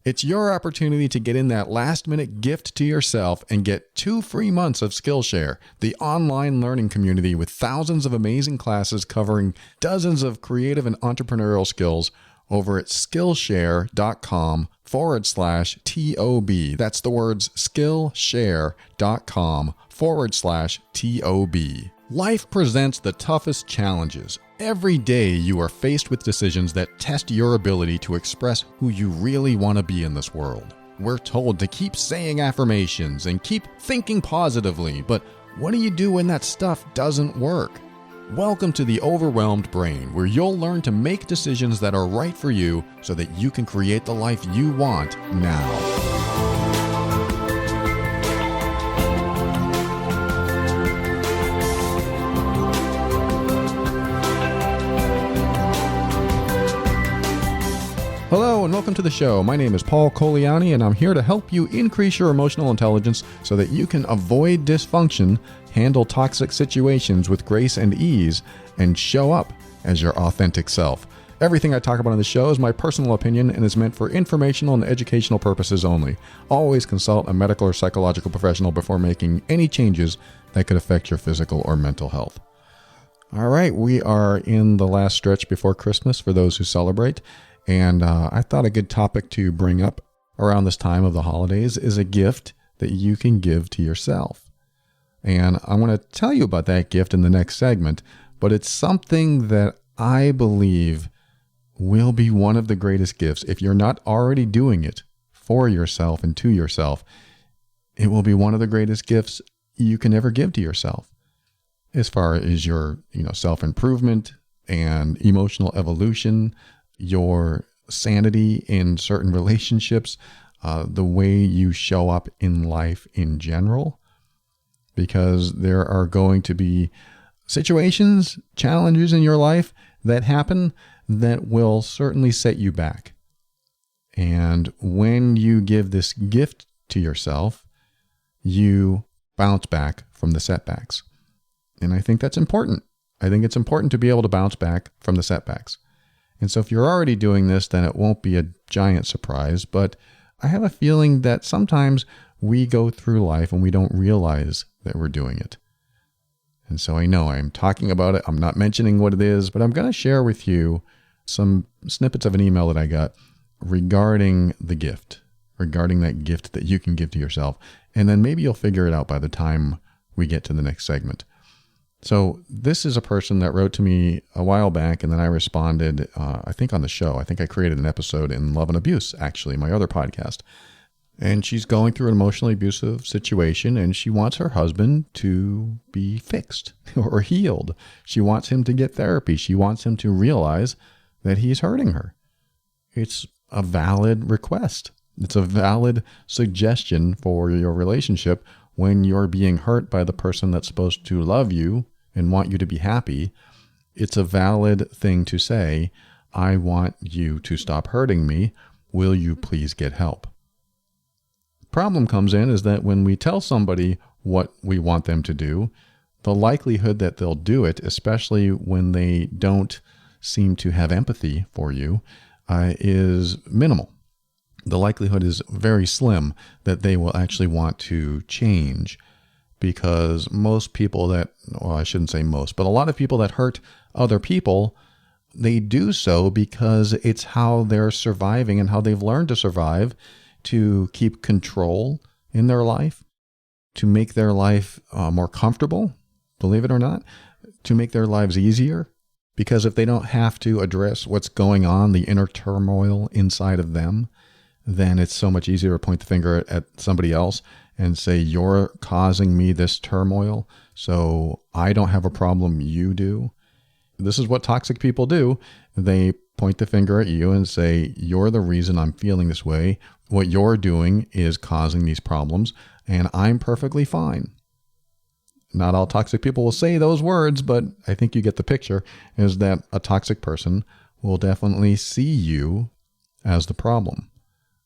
It's your opportunity to get in that last-minute gift to yourself and get 2 free months of Skillshare, the online learning community with thousands of amazing classes covering dozens of creative and entrepreneurial skills over at Skillshare.com/TOB. That's the words Skillshare.com/TOB. Life presents the toughest challenges. Every day you are faced with decisions that test your ability to express who you really want to be in this world. We're told to keep saying affirmations and keep thinking positively, but what do you do when that stuff doesn't work? Welcome to the Overwhelmed Brain, where you'll learn to make decisions that are right for you so that you can create the life you want now. Hello and welcome to the show. My name is Paul Coliani and I'm here to help you increase your emotional intelligence so that you can avoid dysfunction, handle toxic situations with grace and ease, and show up as your authentic self. Everything I talk about on the show is my personal opinion and is meant for informational and educational purposes only. Always consult a medical or psychological professional before making any changes that could affect your physical or mental health. All right, we are in the last stretch before Christmas for those who celebrate. And I thought a good topic to bring up around this time of the holidays is a gift that you can give to yourself. And I want to tell you about that gift in the next segment, but it's something that I believe will be one of the greatest gifts. If you're not already doing it for yourself and to yourself, it will be one of the greatest gifts you can ever give to yourself. As far as your, self-improvement and emotional evolution, your sanity in certain relationships, the way you show up in life in general, because there are going to be situations, challenges in your life that happen that will certainly set you back. And when you give this gift to yourself, you bounce back from the setbacks. And I think that's important. I think it's important to be able to bounce back from the setbacks. And so if you're already doing this, then it won't be a giant surprise. But I have a feeling that sometimes we go through life and we don't realize that we're doing it. And so I know I'm talking about it. I'm not mentioning what it is, but I'm going to share with you some snippets of an email that I got regarding the gift, regarding that gift that you can give to yourself. And then maybe you'll figure it out by the time we get to the next segment. So this is a person that wrote to me a while back, and then I responded, I think on the show. I think I created an episode in Love and Abuse, actually, my other podcast. And she's going through an emotionally abusive situation, and she wants her husband to be fixed or healed. She wants him to get therapy. She wants him to realize that he's hurting her. It's a valid request. It's a valid suggestion for your relationship when you're being hurt by the person that's supposed to love you and want you to be happy. It's a valid thing to say, I want you to stop hurting me. Will you please get help? Problem comes in is that when we tell somebody what we want them to do, the likelihood that they'll do it, especially when they don't seem to have empathy for you, is minimal. The likelihood is very slim that they will actually want to change, because most people that, well, I shouldn't say most, but a lot of people that hurt other people, they do so because it's how they're surviving and how they've learned to survive, to keep control in their life, to make their life more comfortable, believe it or not, to make their lives easier. Because if they don't have to address what's going on, the inner turmoil inside of them, then it's so much easier to point the finger at somebody else and say, you're causing me this turmoil, so I don't have a problem, you do. This is what toxic people do. They point the finger at you and say, you're the reason I'm feeling this way. What you're doing is causing these problems, and I'm perfectly fine. Not all toxic people will say those words, but I think you get the picture, is that a toxic person will definitely see you as the problem.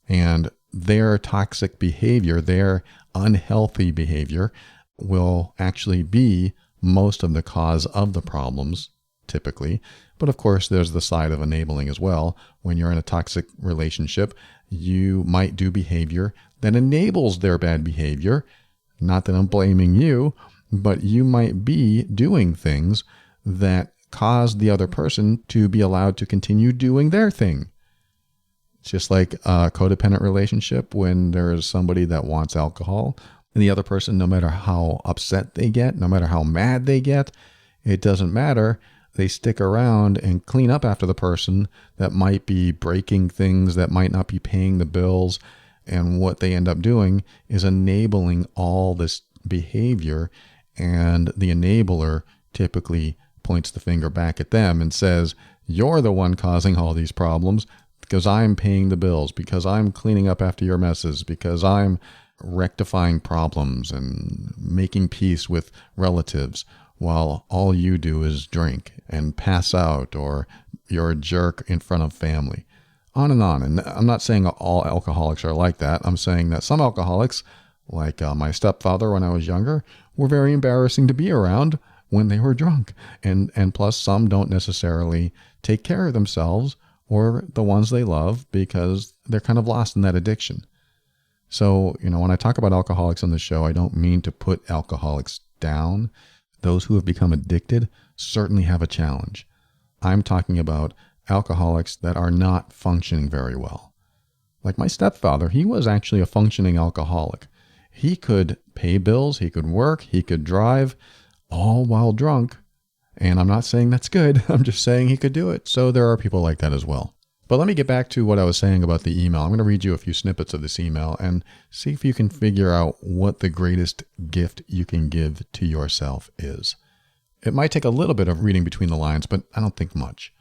And their toxic behavior, their unhealthy behavior, will actually be most of the cause of the problems, typically. But of course, there's the side of enabling as well. When you're in a toxic relationship, you might do behavior that enables their bad behavior. Not that I'm blaming you, but you might be doing things that cause the other person to be allowed to continue doing their thing. It's just like a codependent relationship when there is somebody that wants alcohol and the other person, no matter how upset they get, no matter how mad they get, it doesn't matter. They stick around and clean up after the person that might be breaking things, that might not be paying the bills. And what they end up doing is enabling all this behavior. And the enabler typically points the finger back at them and says, you're the one causing all these problems because I'm paying the bills, because I'm cleaning up after your messes, because I'm rectifying problems and making peace with relatives, while all you do is drink and pass out, or you're a jerk in front of family. On and on. And I'm not saying all alcoholics are like that. I'm saying that some alcoholics, like my stepfather when I was younger, were very embarrassing to be around when they were drunk. And plus, some don't necessarily take care of themselves or the ones they love because they're kind of lost in that addiction. So, when I talk about alcoholics on the show, I don't mean to put alcoholics down. Those who have become addicted certainly have a challenge. I'm talking about alcoholics that are not functioning very well. Like my stepfather, he was actually a functioning alcoholic. He could pay bills, he could work, he could drive, all while drunk. And I'm not saying that's good. I'm just saying he could do it. So there are people like that as well. But let me get back to what I was saying about the email. I'm going to read you a few snippets of this email and see if you can figure out what the greatest gift you can give to yourself is. It might take a little bit of reading between the lines, but I don't think much.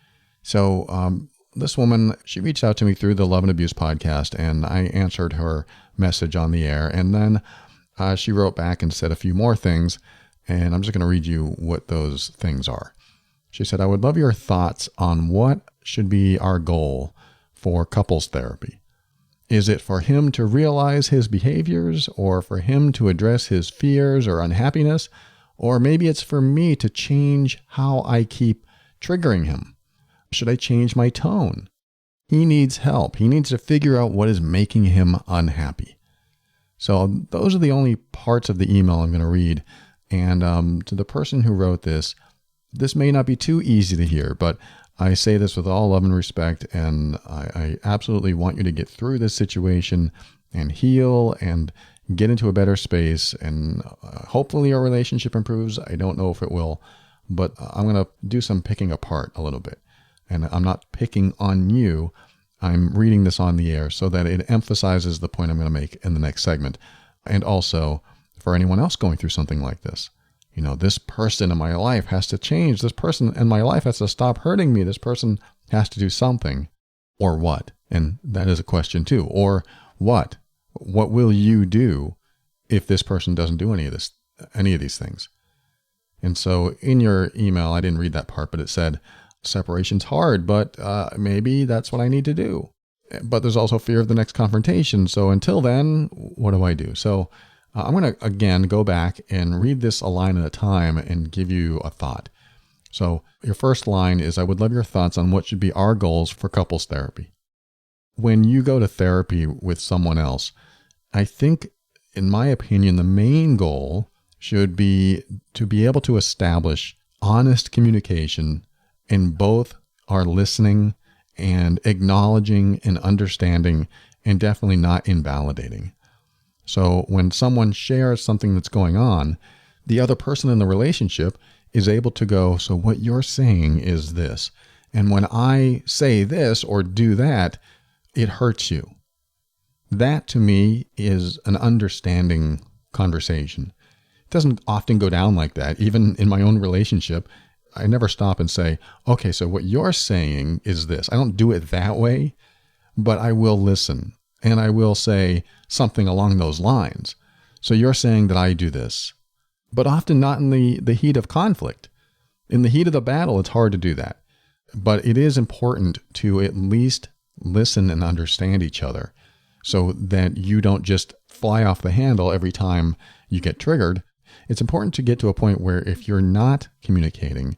So this woman, she reached out to me through the Love and Abuse podcast, and I answered her message on the air. And then she wrote back and said a few more things, and I'm just going to read you what those things are. She said, I would love your thoughts on what should be our goal for couples therapy. Is it for him to realize his behaviors, or for him to address his fears or unhappiness? Or maybe it's for me to change how I keep triggering him. Should I change my tone? He needs help. He needs to figure out what is making him unhappy. So those are the only parts of the email I'm going to read. And to the person who wrote this may not be too easy to hear, but I say this with all love and respect, and I absolutely want you to get through this situation and heal and get into a better space, and hopefully your relationship improves. I don't know if it will, but I'm going to do some picking apart a little bit. And I'm not picking on you. I'm reading this on the air so that it emphasizes the point I'm going to make in the next segment. And also for anyone else going through something like this. This person in my life has to change. This person in my life has to stop hurting me. This person has to do something. Or what? And that is a question too. Or what? What will you do if this person doesn't do any of these things? And so in your email, I didn't read that part, but it said, separation's hard, but maybe that's what I need to do. But there's also fear of the next confrontation. So until then, what do I do? So I'm going to, again, go back and read this a line at a time and give you a thought. So your first line is, I would love your thoughts on what should be our goals for couples therapy. When you go to therapy with someone else, I think, in my opinion, the main goal should be to be able to establish honest communication, and both are listening and acknowledging and understanding, and definitely not invalidating. So when someone shares something that's going on, the other person in the relationship is able to go, so what you're saying is this. And when I say this or do that, it hurts you. That to me is an understanding conversation. It doesn't often go down like that. Even in my own relationship, I never stop and say, okay, so what you're saying is this. I don't do it that way, but I will listen. And I will say something along those lines. So you're saying that I do this, but often not in the heat of conflict. In the heat of the battle, it's hard to do that. But it is important to at least listen and understand each other so that you don't just fly off the handle every time you get triggered. It's important to get to a point where if you're not communicating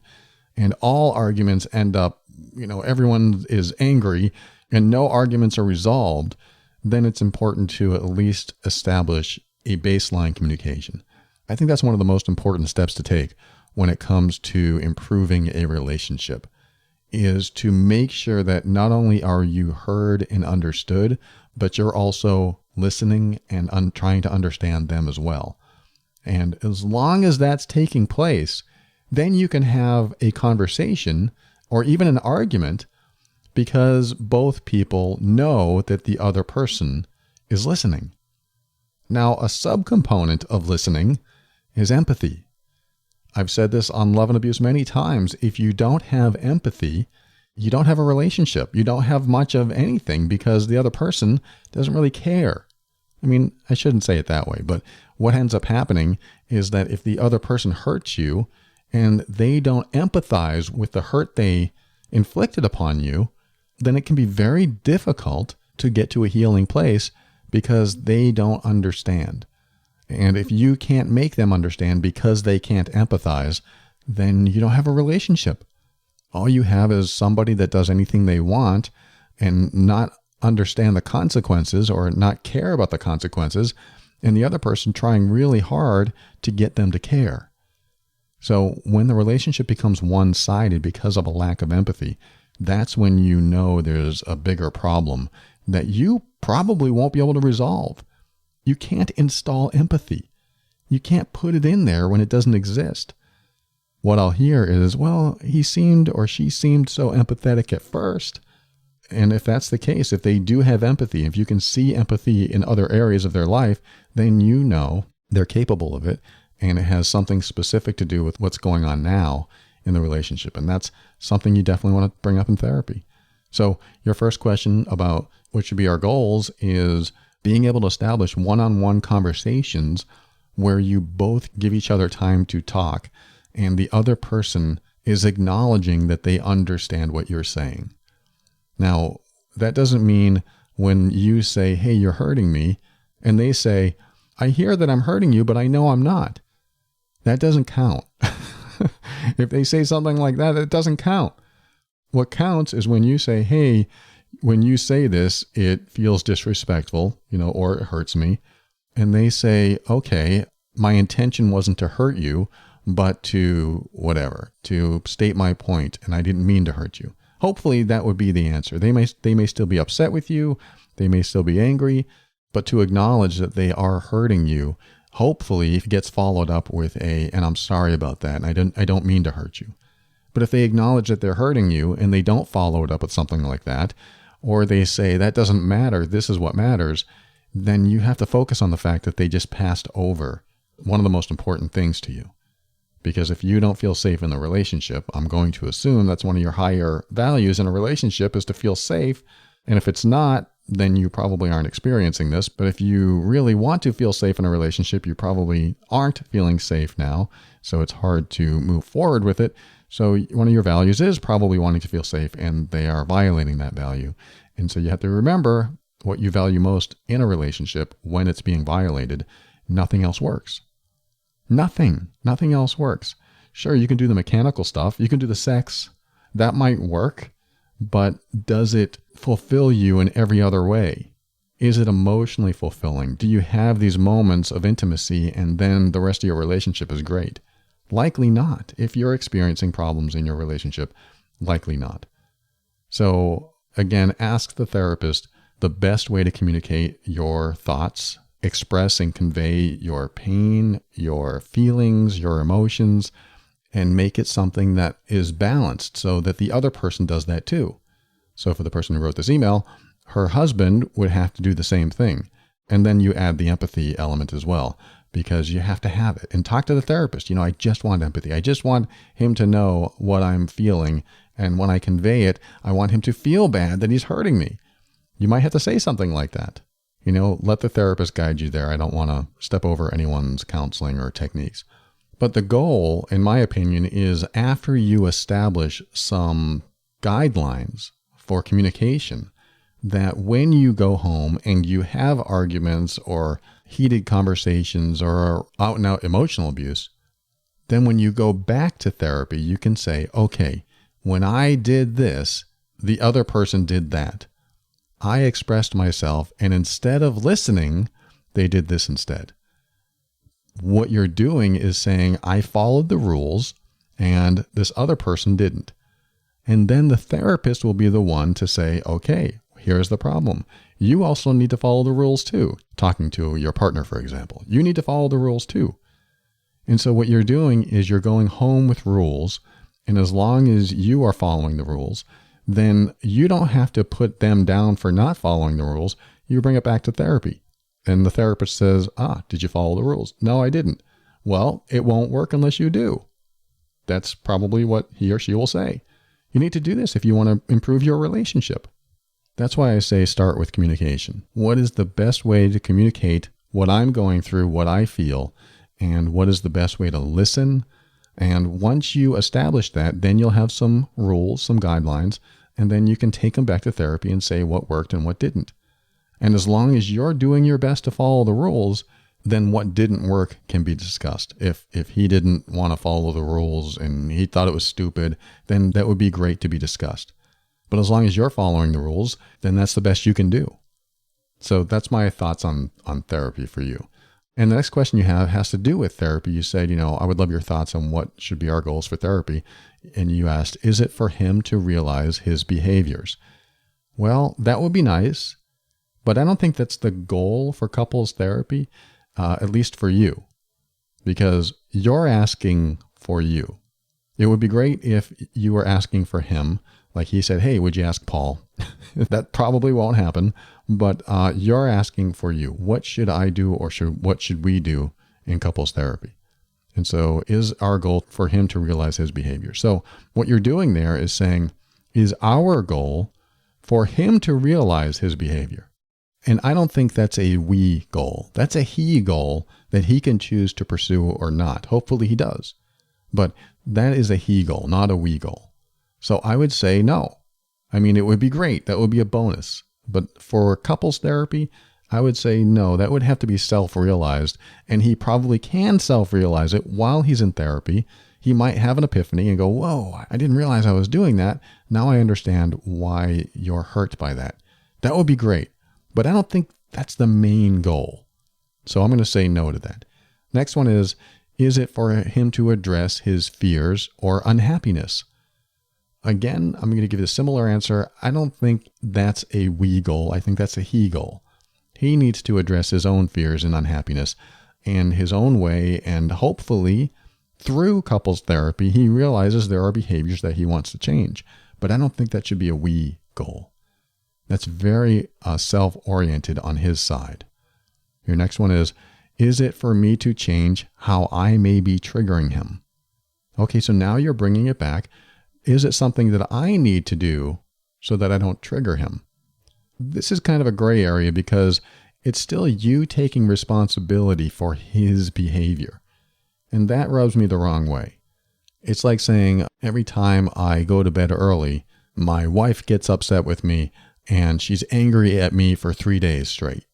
and all arguments end up, everyone is angry and no arguments are resolved, then it's important to at least establish a baseline communication. I think that's one of the most important steps to take when it comes to improving a relationship, is to make sure that not only are you heard and understood, but you're also listening and trying to understand them as well. And as long as that's taking place, then you can have a conversation or even an argument, because both people know that the other person is listening. Now, a subcomponent of listening is empathy. I've said this on Love and Abuse many times. If you don't have empathy, you don't have a relationship. You don't have much of anything, because the other person doesn't really care. I mean, I shouldn't say it that way, but what ends up happening is that if the other person hurts you and they don't empathize with the hurt they inflicted upon you, then it can be very difficult to get to a healing place, because they don't understand. And if you can't make them understand because they can't empathize, then you don't have a relationship. All you have is somebody that does anything they want and not understand the consequences or not care about the consequences, and the other person trying really hard to get them to care. So when the relationship becomes one-sided because of a lack of empathy, that's when you know there's a bigger problem that you probably won't be able to resolve. You can't install empathy. You can't put it in there when it doesn't exist. What I'll hear is, well, he seemed or she seemed so empathetic at first. And if that's the case, if they do have empathy, if you can see empathy in other areas of their life, then you know they're capable of it, and it has something specific to do with what's going on now in the relationship. And that's something you definitely want to bring up in therapy. So your first question about what should be our goals is being able to establish one-on-one conversations where you both give each other time to talk and the other person is acknowledging that they understand what you're saying. Now, that doesn't mean when you say, hey, you're hurting me, and they say, I hear that I'm hurting you, but I know I'm not. That doesn't count. If they say something like that, it doesn't count. What counts is when you say, hey, when you say this, it feels disrespectful, or it hurts me. And they say, okay, my intention wasn't to hurt you, but to state my point, and I didn't mean to hurt you. Hopefully that would be the answer. They may still be upset with you. They may still be angry, but to acknowledge that they are hurting you, hopefully it gets followed up with and I'm sorry about that, and I don't mean to hurt you. But if they acknowledge that they're hurting you and they don't follow it up with something like that, or they say, that doesn't matter, this is what matters, then you have to focus on the fact that they just passed over one of the most important things to you. Because if you don't feel safe in the relationship, I'm going to assume that's one of your higher values in a relationship is to feel safe. And if it's not, then you probably aren't experiencing this. But if you really want to feel safe in a relationship, you probably aren't feeling safe now. So it's hard to move forward with it. So one of your values is probably wanting to feel safe, and they are violating that value. And so you have to remember what you value most in a relationship when it's being violated. Nothing else works. Nothing else works. Sure, you can do the mechanical stuff. You can do the sex. That might work, but does it fulfill you in every other way? Is it emotionally fulfilling? Do you have these moments of intimacy and then the rest of your relationship is great? Likely not. If you're experiencing problems in your relationship, likely not. So again, ask the therapist the best way to communicate your thoughts, express and convey your pain, your feelings, your emotions, and make it something that is balanced so that the other person does that too. So for the person who wrote this email, her husband would have to do the same thing. And then you add the empathy element as well, because you have to have it. And talk to the therapist. I just want empathy. I just want him to know what I'm feeling. And when I convey it, I want him to feel bad that he's hurting me. You might have to say something like that. Let the therapist guide you there. I don't want to step over anyone's counseling or techniques. But the goal, in my opinion, is after you establish some guidelines for communication, that when you go home and you have arguments or heated conversations or out and out emotional abuse, then when you go back to therapy, you can say, okay, when I did this, the other person did that. I expressed myself, and instead of listening, they did this instead. What you're doing is saying, I followed the rules and this other person didn't. And then the therapist will be the one to say, okay, here's the problem. You also need to follow the rules too. Talking to your partner, for example, you need to follow the rules too. And so what you're doing is you're going home with rules. And as long as you are following the rules, then you don't have to put them down for not following the rules. You bring it back to therapy. And the therapist says, did you follow the rules? No, I didn't. Well, it won't work unless you do. That's probably what he or she will say. You need to do this if you want to improve your relationship. That's why I say start with communication. What is the best way to communicate what I'm going through, what I feel, and what is the best way to listen? And once you establish that, then you'll have some rules, some guidelines, and then you can take them back to therapy and say what worked and what didn't. And as long as you're doing your best to follow the rules, then what didn't work can be discussed. If he didn't want to follow the rules and he thought it was stupid, then that would be great to be discussed. But as long as you're following the rules, then that's the best you can do. So that's my thoughts on therapy for you. And the next question you have has to do with therapy. You said, I would love your thoughts on what should be our goals for therapy. And you asked, is it for him to realize his behaviors? Well, that would be nice. But I don't think that's the goal for couples therapy, at least for you, because you're asking for you. It would be great if you were asking for him, like he said, hey, would you ask Paul? That probably won't happen, but you're asking for you. What should I do, or what should we do in couples therapy? And so is our goal for him to realize his behavior? So what you're doing there is saying, is our goal for him to realize his behavior? And I don't think that's a we goal. That's a he goal that he can choose to pursue or not. Hopefully he does. But that is a he goal, not a we goal. So I would say no. I mean, it would be great. That would be a bonus. But for couples therapy, I would say no. That would have to be self-realized. And he probably can self-realize it while he's in therapy. He might have an epiphany and go, whoa, I didn't realize I was doing that. Now I understand why you're hurt by that. That would be great. But I don't think that's the main goal. So I'm going to say no to that. Next one is it for him to address his fears or unhappiness? Again, I'm going to give you a similar answer. I don't think that's a we goal. I think that's a he goal. He needs to address his own fears and unhappiness in his own way. And hopefully through couples therapy, he realizes there are behaviors that he wants to change. But I don't think that should be a we goal. That's very self-oriented on his side. Your next one is it for me to change how I may be triggering him? Okay, so now you're bringing it back. Is it something that I need to do so that I don't trigger him? This is kind of a gray area because it's still you taking responsibility for his behavior. And that rubs me the wrong way. It's like saying every time I go to bed early, my wife gets upset with me and she's angry at me for 3 days straight.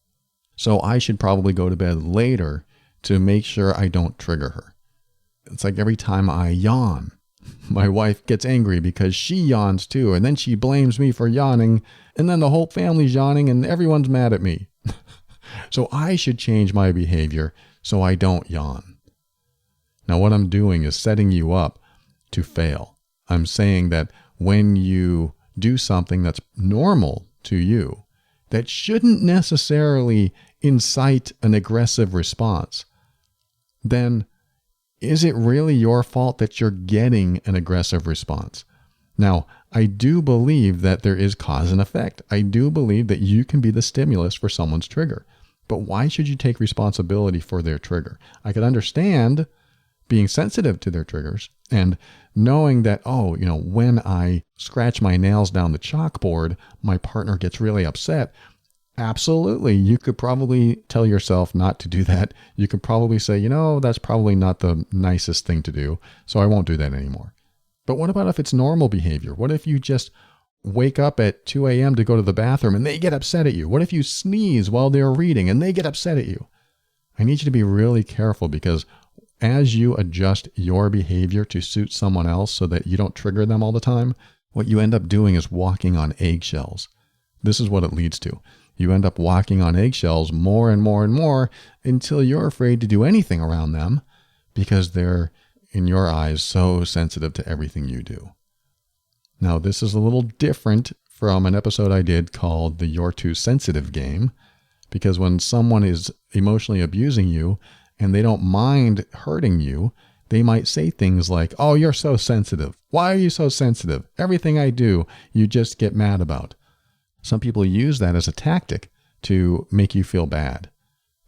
So I should probably go to bed later to make sure I don't trigger her. It's like every time I yawn, my wife gets angry because she yawns too, and then she blames me for yawning, and then the whole family's yawning and everyone's mad at me. So I should change my behavior so I don't yawn. Now what I'm doing is setting you up to fail. I'm saying that when you do something that's normal to you, that shouldn't necessarily incite an aggressive response, then is it really your fault that you're getting an aggressive response? Now, I do believe that there is cause and effect. I do believe that you can be the stimulus for someone's trigger. But why should you take responsibility for their trigger? I could understand being sensitive to their triggers and knowing that, when I scratch my nails down the chalkboard, my partner gets really upset. Absolutely. You could probably tell yourself not to do that. You could probably say, that's probably not the nicest thing to do, so I won't do that anymore. But what about if it's normal behavior? What if you just wake up at 2 a.m. to go to the bathroom and they get upset at you? What if you sneeze while they're reading and they get upset at you? I need you to be really careful because as you adjust your behavior to suit someone else so that you don't trigger them all the time, what you end up doing is walking on eggshells. This is what it leads to. You end up walking on eggshells more and more and more until you're afraid to do anything around them because they're, in your eyes, so sensitive to everything you do. Now, this is a little different from an episode I did called the You're Too Sensitive game, because when someone is emotionally abusing you and they don't mind hurting you, they might say things like, "Oh, you're so sensitive. Why are you so sensitive? Everything I do, you just get mad about." Some people use that as a tactic to make you feel bad,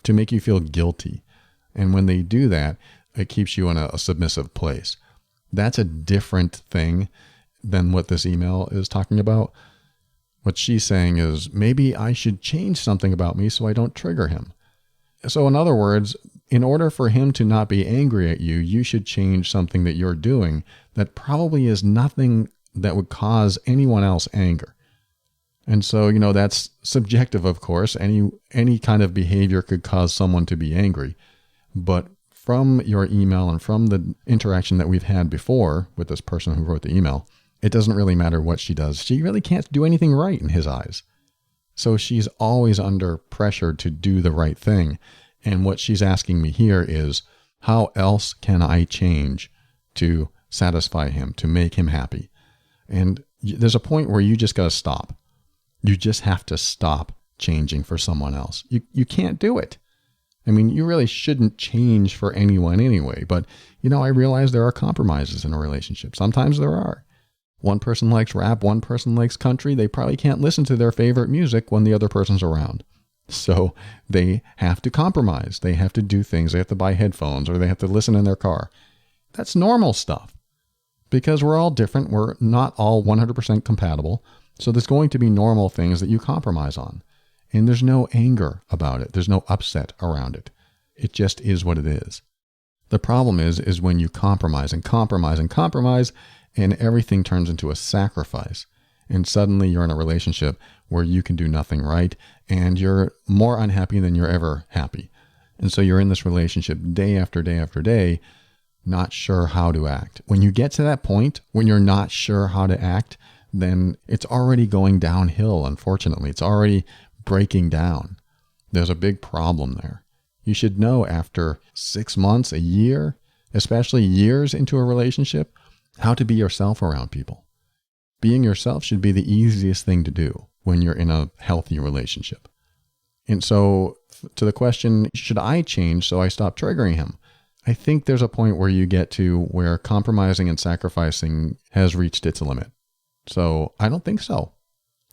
to make you feel guilty. And when they do that, it keeps you in a submissive place. That's a different thing than what this email is talking about. What she's saying is, maybe I should change something about me so I don't trigger him. So in other words, in order for him to not be angry at you, you should change something that you're doing that probably is nothing that would cause anyone else anger. And so, that's subjective, of course. Any kind of behavior could cause someone to be angry. But from your email and from the interaction that we've had before with this person who wrote the email, it doesn't really matter what she does. She really can't do anything right in his eyes. So she's always under pressure to do the right thing. And what she's asking me here is, how else can I change to satisfy him, to make him happy? And there's a point where you just got to stop. You just have to stop changing for someone else. You can't do it. I mean, you really shouldn't change for anyone anyway. But, I realize there are compromises in a relationship. Sometimes there are. One person likes rap, one person likes country. They probably can't listen to their favorite music when the other person's around. So they have to compromise. They have to do things. They have to buy headphones or they have to listen in their car. That's normal stuff because we're all different. We're not all 100% compatible. So there's going to be normal things that you compromise on. And there's no anger about it. There's no upset around it. It just is what it is. The problem is when you compromise and compromise and compromise and everything turns into a sacrifice. And suddenly you're in a relationship where you can do nothing right and you're more unhappy than you're ever happy. And so you're in this relationship day after day after day, not sure how to act. When you get to that point, when you're not sure how to act, then it's already going downhill, unfortunately. It's already breaking down. There's a big problem there. You should know after 6 months, a year, especially years into a relationship, how to be yourself around people. Being yourself should be the easiest thing to do when you're in a healthy relationship. And so to the question, should I change so I stop triggering him? I think there's a point where you get to where compromising and sacrificing has reached its limit. So I don't think so.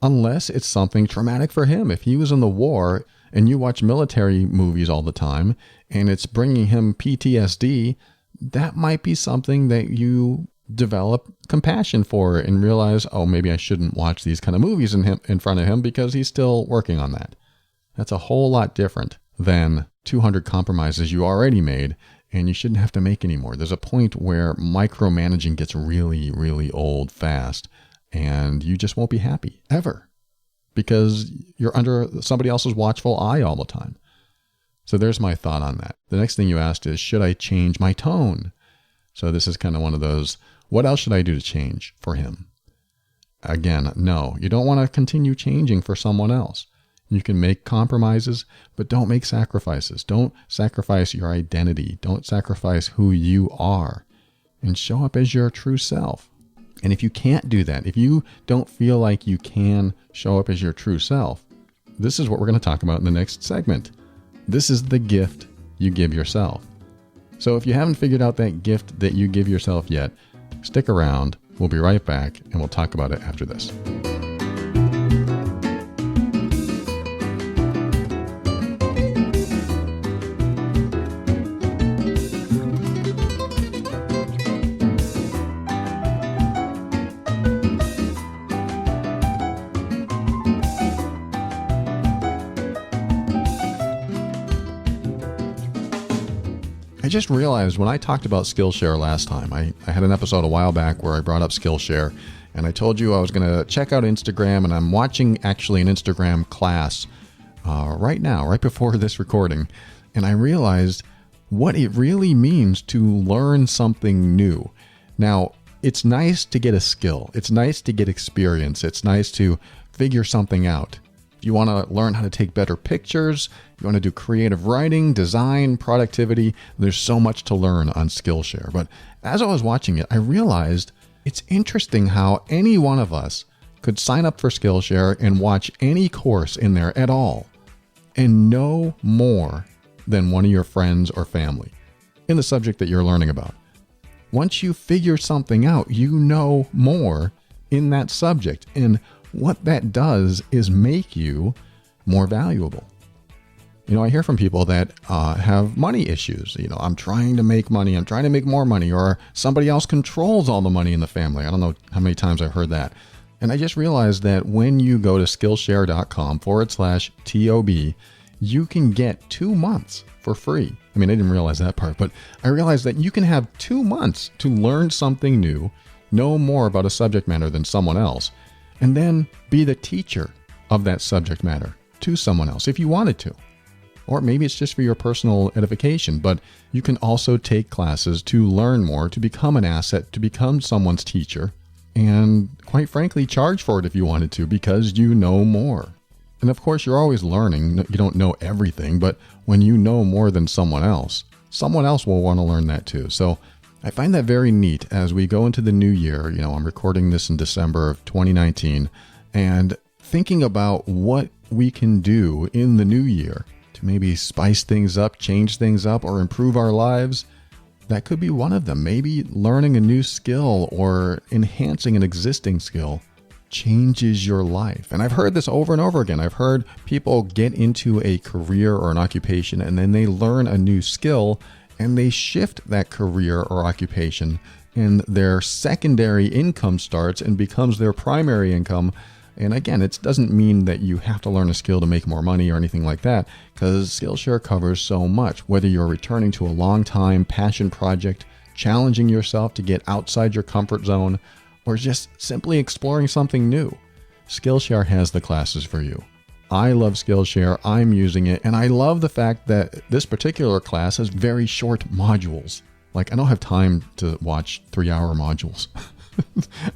Unless it's something traumatic for him. If he was in the war and you watch military movies all the time and it's bringing him PTSD, that might be something that you develop compassion for and realize, oh, maybe I shouldn't watch these kind of movies in front of him because he's still working on that. That's a whole lot different than 200 compromises you already made and you shouldn't have to make anymore. There's a point where micromanaging gets really, really old fast. And you just won't be happy ever because you're under somebody else's watchful eye all the time. So there's my thought on that. The next thing you asked is, should I change my tone? So this is kind of one of those, what else should I do to change for him? Again, no, you don't want to continue changing for someone else. You can make compromises, but don't make sacrifices. Don't sacrifice your identity. Don't sacrifice who you are and show up as your true self. And if you can't do that, if you don't feel like you can show up as your true self, this is what we're going to talk about in the next segment. This is the gift you give yourself. So if you haven't figured out that gift that you give yourself yet, stick around. We'll be right back and we'll talk about it after this. I just realized when I talked about Skillshare last time, I had an episode a while back where I brought up Skillshare, and I told you I was going to check out Instagram, and I'm watching actually an Instagram class right now, right before this recording, and I realized what it really means to learn something new. Now, it's nice to get a skill. It's nice to get experience. It's nice to figure something out. If you want to learn how to take better pictures, you want to do creative writing, design, productivity, there's so much to learn on Skillshare. But as I was watching it, I realized it's interesting how any one of us could sign up for Skillshare and watch any course in there at all and know more than one of your friends or family in the subject that you're learning about. Once you figure something out, you know more in that subject. And what that does is make you more valuable. You know, I hear from people that have money issues. You know, I'm trying to make money. I'm trying to make more money. Or somebody else controls all the money in the family. I don't know how many times I've heard that. And I just realized that when you go to Skillshare.com/TOB, you can get 2 months for free. I mean, I didn't realize that part, but I realized that you can have 2 months to learn something new, know more about a subject matter than someone else, and then be the teacher of that subject matter to someone else if you wanted to. Or maybe it's just for your personal edification, but you can also take classes to learn more, to become an asset, to become someone's teacher, and quite frankly, charge for it if you wanted to because you know more. And of course, you're always learning. You don't know everything, but when you know more than someone else will want to learn that too. So I find that very neat as we go into the new year. You know, I'm recording this in December of 2019 and thinking about what we can do in the new year to maybe spice things up, change things up, or improve our lives. That could be one of them. Maybe learning a new skill or enhancing an existing skill changes your life. And I've heard this over and over again. I've heard people get into a career or an occupation and then they learn a new skill and they shift that career or occupation and their secondary income starts and becomes their primary income. And again, it doesn't mean that you have to learn a skill to make more money or anything like that, because Skillshare covers so much. Whether you're returning to a long-time passion project, challenging yourself to get outside your comfort zone, or just simply exploring something new, Skillshare has the classes for you. I love Skillshare. I'm using it. And I love the fact that this particular class has very short modules. Like, I don't have time to watch 3-hour modules.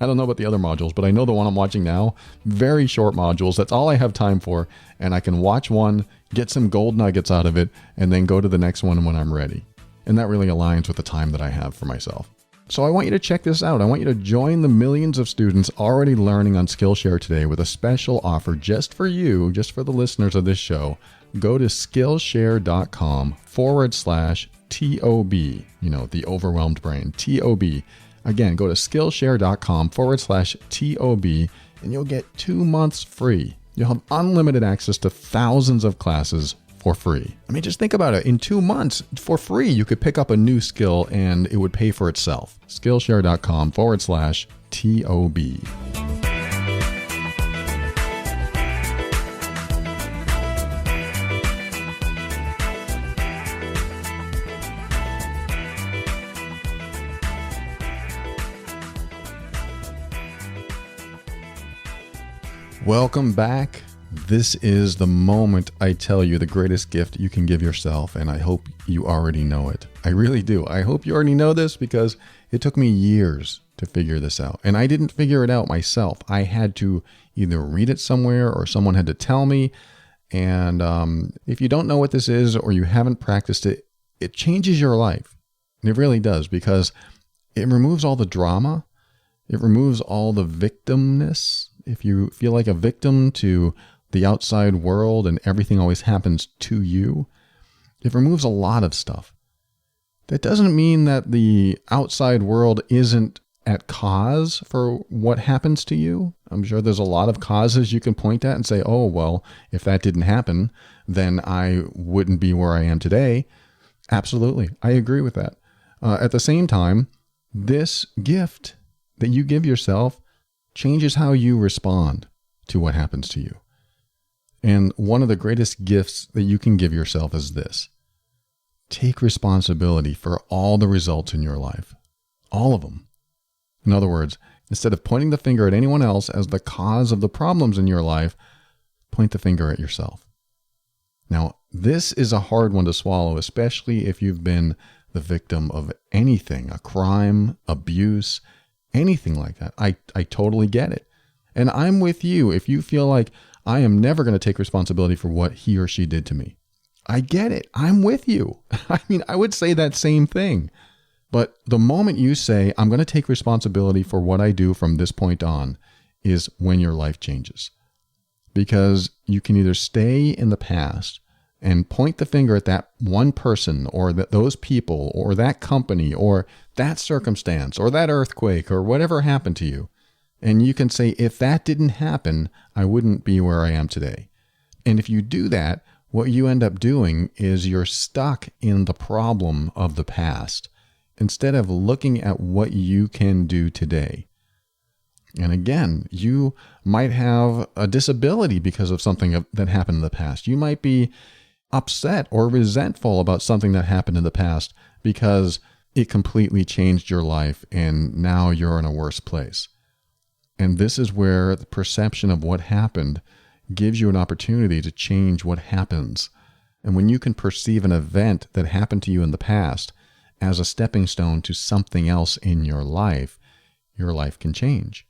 I don't know about the other modules, but I know the one I'm watching now, very short modules. That's all I have time for. And I can watch one, get some gold nuggets out of it, and then go to the next one when I'm ready. And that really aligns with the time that I have for myself. So I want you to check this out. I want you to join the millions of students already learning on Skillshare today with a special offer just for you, just for the listeners of this show. Go to Skillshare.com/TOB, you know, the overwhelmed brain, TOB. Again, go to Skillshare.com/TOB and you'll get 2 months free. You'll have unlimited access to thousands of classes for free. I mean, just think about it. In 2 months, for free, you could pick up a new skill and it would pay for itself. Skillshare.com/TOB. Welcome back. This is the moment I tell you the greatest gift you can give yourself, and I hope you already know it. I really do. I hope you already know this because it took me years to figure this out, and I didn't figure it out myself. I had to either read it somewhere or someone had to tell me, and if you don't know what this is or you haven't practiced it, it changes your life. And it really does, because it removes all the drama. It removes all the victimness. If you feel like a victim to the outside world and everything always happens to you, it removes a lot of stuff. That doesn't mean that the outside world isn't at cause for what happens to you. I'm sure there's a lot of causes you can point at and say, oh, well, if that didn't happen, then I wouldn't be where I am today. Absolutely. I agree with that. At the same time, this gift that you give yourself changes how you respond to what happens to you. And one of the greatest gifts that you can give yourself is this. Take responsibility for all the results in your life. All of them. In other words, instead of pointing the finger at anyone else as the cause of the problems in your life, point the finger at yourself. Now, This is a hard one to swallow, especially if you've been the victim of anything, a crime, abuse, anything like that. I totally get it. And I'm with you if you feel like I am never going to take responsibility for what he or she did to me. I get it. I'm with you. I mean, I would say that same thing. But the moment you say, I'm going to take responsibility for what I do from this point on, is when your life changes. Because you can either stay in the past and point the finger at that one person or those people or that company or that circumstance or that earthquake or whatever happened to you. And you can say, if that didn't happen, I wouldn't be where I am today. And if you do that, what you end up doing is you're stuck in the problem of the past instead of looking at what you can do today. And again, you might have a disability because of something that happened in the past. You might be upset or resentful about something that happened in the past because it completely changed your life and now you're in a worse place. And this is where the perception of what happened gives you an opportunity to change what happens. And when you can perceive an event that happened to you in the past as a stepping stone to something else in your life can change.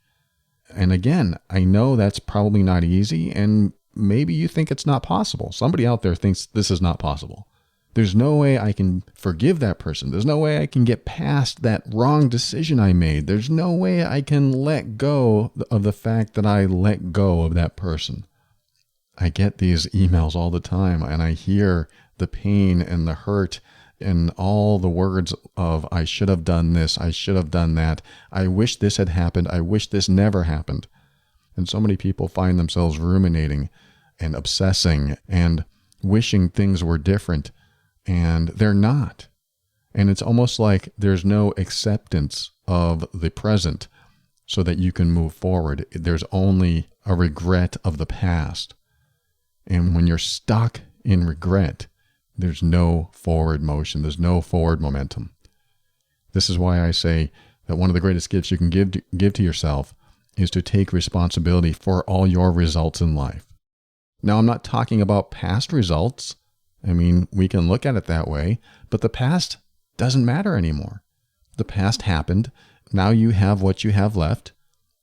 And again, I know that's probably not easy, and maybe you think it's not possible. Somebody out there thinks this is not possible. There's no way I can forgive that person. There's no way I can get past that wrong decision I made. There's no way I can let go of the fact that I let go of that person. I get these emails all the time, and I hear the pain and the hurt and all the words of, I should have done this, I should have done that, I wish this had happened, I wish this never happened. And so many people find themselves ruminating and obsessing and wishing things were different, and they're not. And it's almost like there's no acceptance of the present so that you can move forward. There's only a regret of the past. And when you're stuck in regret, there's no forward motion. There's no forward momentum. This is why I say that one of the greatest gifts you can give to yourself is to take responsibility for all your results in life. Now, I'm not talking about past results. I mean, we can look at it that way, but the past doesn't matter anymore. The past happened. Now you have what you have left,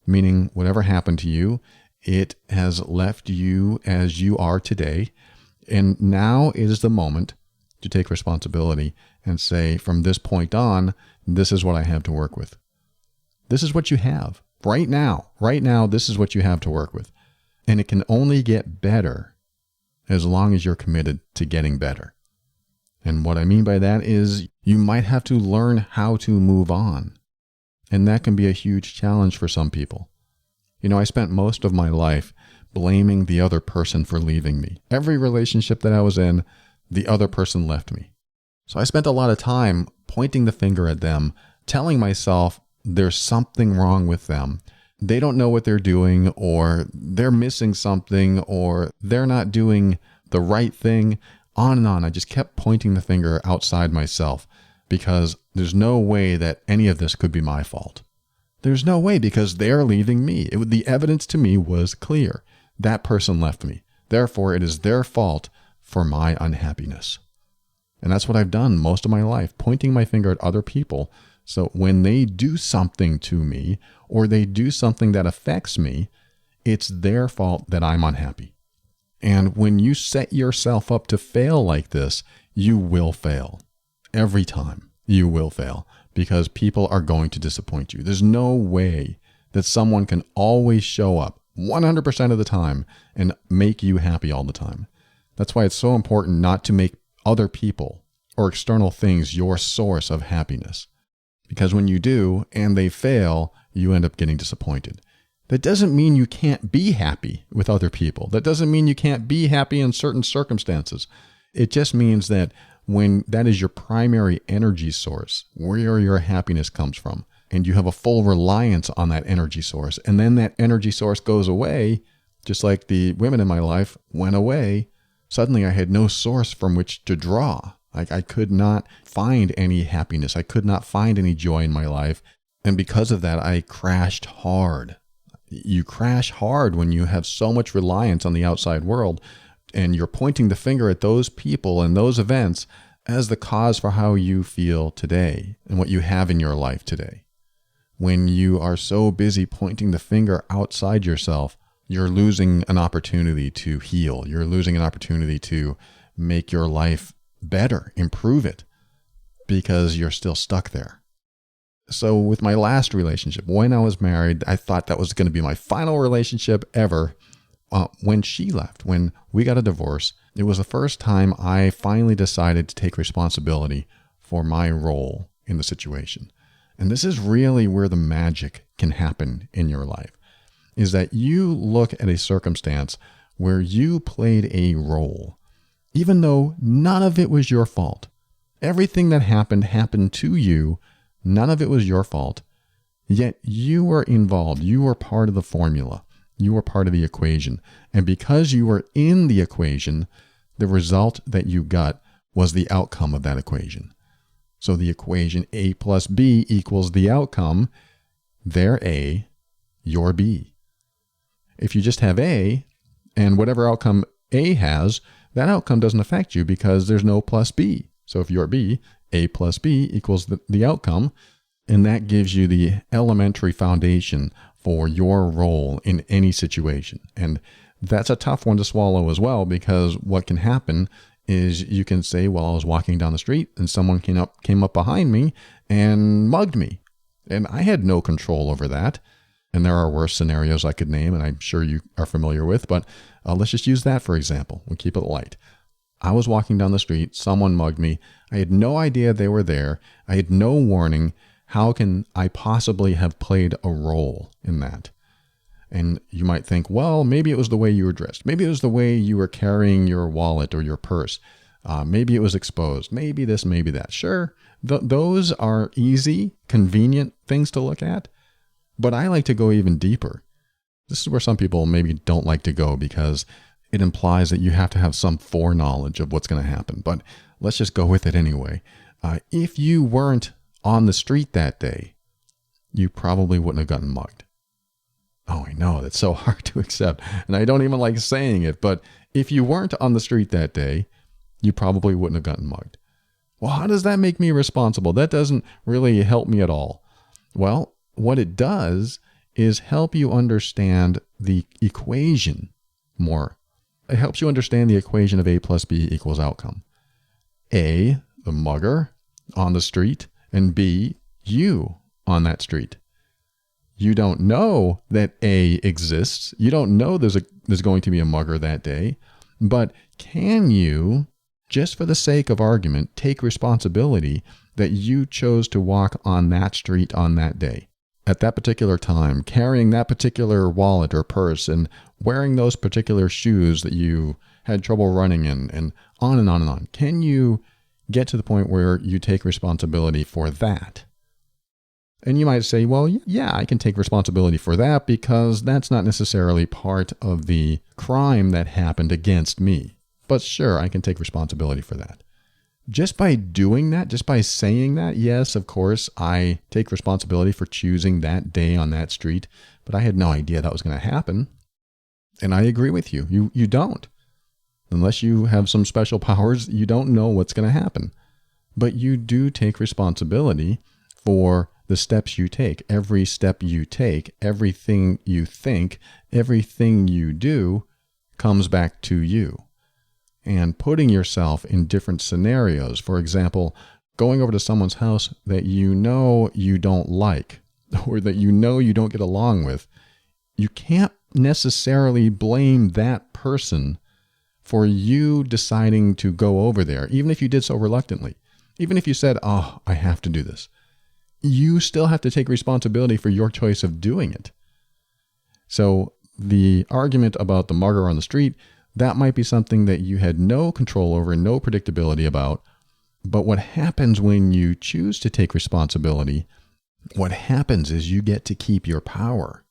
meaning whatever happened to you, it has left you as you are today. And now is the moment to take responsibility and say, from this point on, this is what I have to work with. This is what you have right now. Right now, this is what you have to work with. And it can only get better as long as you're committed to getting better. And what I mean by that is you might have to learn how to move on. And that can be a huge challenge for some people. You know, I spent most of my life blaming the other person for leaving me. Every relationship that I was in, the other person left me. So I spent a lot of time pointing the finger at them, telling myself there's something wrong with them. They don't know what they're doing, or they're missing something, or they're not doing the right thing. On and on. I just kept pointing the finger outside myself because there's no way that any of this could be my fault. There's no way because they're leaving me. The evidence to me was clear. That person left me. Therefore, it is their fault for my unhappiness. And that's what I've done most of my life, pointing my finger at other people. So when they do something to me or they do something that affects me, it's their fault that I'm unhappy. And when you set yourself up to fail like this, you will fail. Every time you will fail because people are going to disappoint you. There's no way that someone can always show up 100% of the time and make you happy all the time. That's why it's so important not to make other people or external things your source of happiness. Because when you do and they fail, you end up getting disappointed. That doesn't mean you can't be happy with other people. That doesn't mean you can't be happy in certain circumstances. It just means that when that is your primary energy source, where your happiness comes from, and you have a full reliance on that energy source, and then that energy source goes away, just like the women in my life went away, suddenly I had no source from which to draw. Like I could not find any happiness. I could not find any joy in my life. And because of that, I crashed hard. You crash hard when you have so much reliance on the outside world And you're pointing the finger at those people and those events as the cause for how you feel today and what you have in your life today. When you are so busy pointing the finger outside yourself, you're losing an opportunity to heal. You're losing an opportunity to make your life better, improve it, because you're still stuck there. So with my last relationship, when I was married, I thought that was going to be my final relationship ever. When she left, when we got a divorce, it was the first time I finally decided to take responsibility for my role in the situation. And this is really where the magic can happen in your life, is that you look at a circumstance where you played a role, even though none of it was your fault. Everything that happened to you. None of it was your fault. Yet you were involved. You were part of the formula. You were part of the equation. And because you were in the equation, the result that you got was the outcome of that equation. So the equation A plus B equals the outcome. They're A, you're B. If you just have A, and whatever outcome A has, that outcome doesn't affect you because there's no plus B. So if you're B, A plus B equals the outcome, and that gives you the elementary foundation for your role in any situation. And that's a tough one to swallow as well, because what can happen is you can say, well, I was walking down the street and someone came up behind me and mugged me. And I had no control over that. And there are worse scenarios I could name, and I'm sure you are familiar with, but let's just use that for example. We'll keep it light. I was walking down the street, someone mugged me. I had no idea they were there. I had no warning. How can I possibly have played a role in that? And you might think, well, maybe it was the way you were dressed. Maybe it was the way you were carrying your wallet or your purse. Maybe it was exposed. Maybe this, maybe that. Sure, those are easy, convenient things to look at. But I like to go even deeper. This is where some people maybe don't like to go because it implies that you have to have some foreknowledge of what's going to happen. But let's just go with it anyway. If you weren't on the street that day, you probably wouldn't have gotten mugged. Oh, I know, that's so hard to accept. And I don't even like saying it, but if you weren't on the street that day, you probably wouldn't have gotten mugged. Well, how does that make me responsible? That doesn't really help me at all. Well, what it does is help you understand the equation more. It helps you understand the equation of A plus B equals outcome. A, the mugger on the street, and B, you on that street. You don't know that A exists. You don't know there's going to be a mugger that day. But can you, just for the sake of argument, take responsibility that you chose to walk on that street on that day? At that particular time, carrying that particular wallet or purse and wearing those particular shoes that you had trouble running in, and on and on and on. Can you get to the point where you take responsibility for that? And you might say, well, yeah, I can take responsibility for that because that's not necessarily part of the crime that happened against me. But sure, I can take responsibility for that. Just by doing that, just by saying that, yes, of course, I take responsibility for choosing that day on that street, but I had no idea that was going to happen. And I agree with you. You don't. Unless you have some special powers, you don't know what's going to happen. But you do take responsibility for the steps you take. Every step you take, everything you think, everything you do comes back to you. And putting yourself in different scenarios, for example, going over to someone's house that you know you don't like, or that you know you don't get along with, you can't necessarily blame that person for you deciding to go over there, even if you did so reluctantly. Even if you said, oh, I have to do this. You still have to take responsibility for your choice of doing it. So the argument about the mugger on the street, that might be something that you had no control over, no predictability about. But what happens when you choose to take responsibility, what happens is you get to keep your power.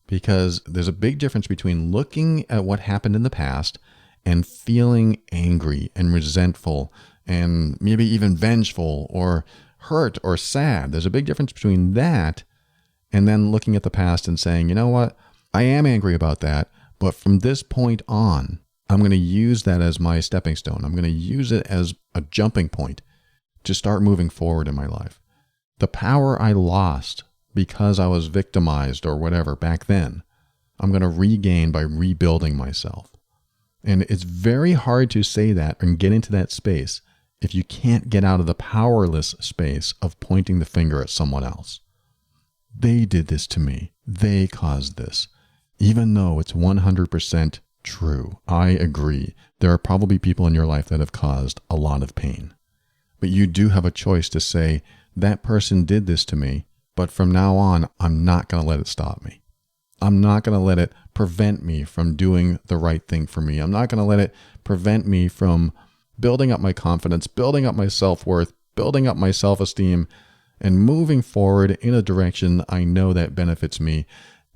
Because there's a big difference between looking at what happened in the past and feeling angry and resentful and maybe even vengeful or hurt or sad. There's a big difference between that and then looking at the past and saying, you know what, I am angry about that, but from this point on, I'm going to use that as my stepping stone. I'm going to use it as a jumping point to start moving forward in my life. The power I lost because I was victimized or whatever back then, I'm going to regain by rebuilding myself. And it's very hard to say that and get into that space if you can't get out of the powerless space of pointing the finger at someone else. They did this to me. They caused this. Even though it's 100% true, I agree. There are probably people in your life that have caused a lot of pain. But you do have a choice to say, that person did this to me, but from now on, I'm not going to let it stop me. I'm not going to let it prevent me from doing the right thing for me. I'm not going to let it prevent me from building up my confidence, building up my self-worth, building up my self-esteem, and moving forward in a direction I know that benefits me.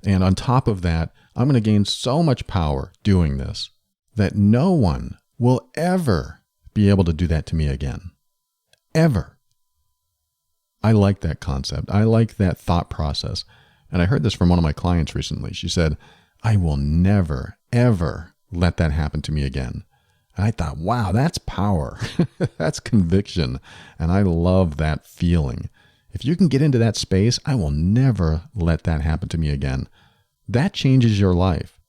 And on top of that, I'm going to gain so much power doing this that no one will ever be able to do that to me again. Ever. I like that concept. I like that thought process. And I heard this from one of my clients recently. She said, I will never, ever let that happen to me again. And I thought, wow, that's power. That's conviction. And I love that feeling. If you can get into that space, I will never let that happen to me again. That changes your life.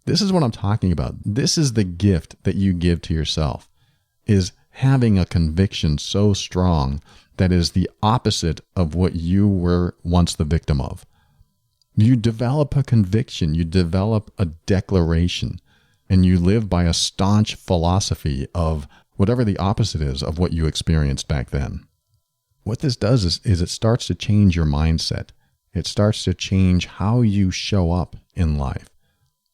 This is what I'm talking about. This is the gift that you give to yourself, is having a conviction so strong that is the opposite of what you were once the victim of. You develop a conviction, you develop a declaration, and you live by a staunch philosophy of whatever the opposite is of what you experienced back then. What this does is it starts to change your mindset. It starts to change how you show up in life,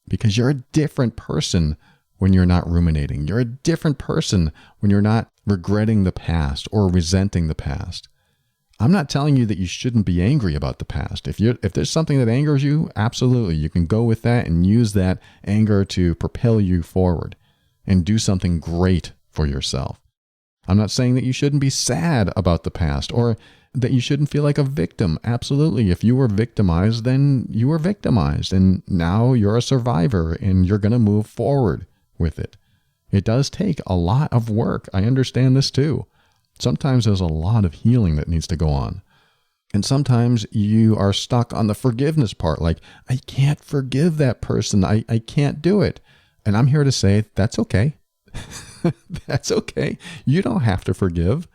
because you're a different person when you're not ruminating. You're a different person when you're not regretting the past or resenting the past. I'm not telling you that you shouldn't be angry about the past. If there's something that angers you, absolutely, you can go with that and use that anger to propel you forward and do something great for yourself. I'm not saying that you shouldn't be sad about the past or that you shouldn't feel like a victim. Absolutely. If you were victimized, then you were victimized, and now you're a survivor and you're going to move forward with it. It does take a lot of work. I understand this too. Sometimes there's a lot of healing that needs to go on. And sometimes you are stuck on the forgiveness part. Like, I can't forgive that person. I can't do it. And I'm here to say, that's okay. That's okay. You don't have to forgive.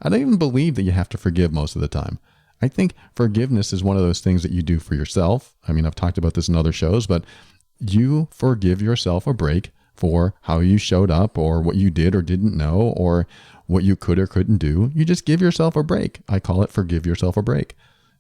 I don't even believe that you have to forgive most of the time. I think forgiveness is one of those things that you do for yourself. I mean, I've talked about this in other shows, but you forgive yourself a break for how you showed up or what you did or didn't know or what you could or couldn't do. You just give yourself a break. I call it forgive yourself a break.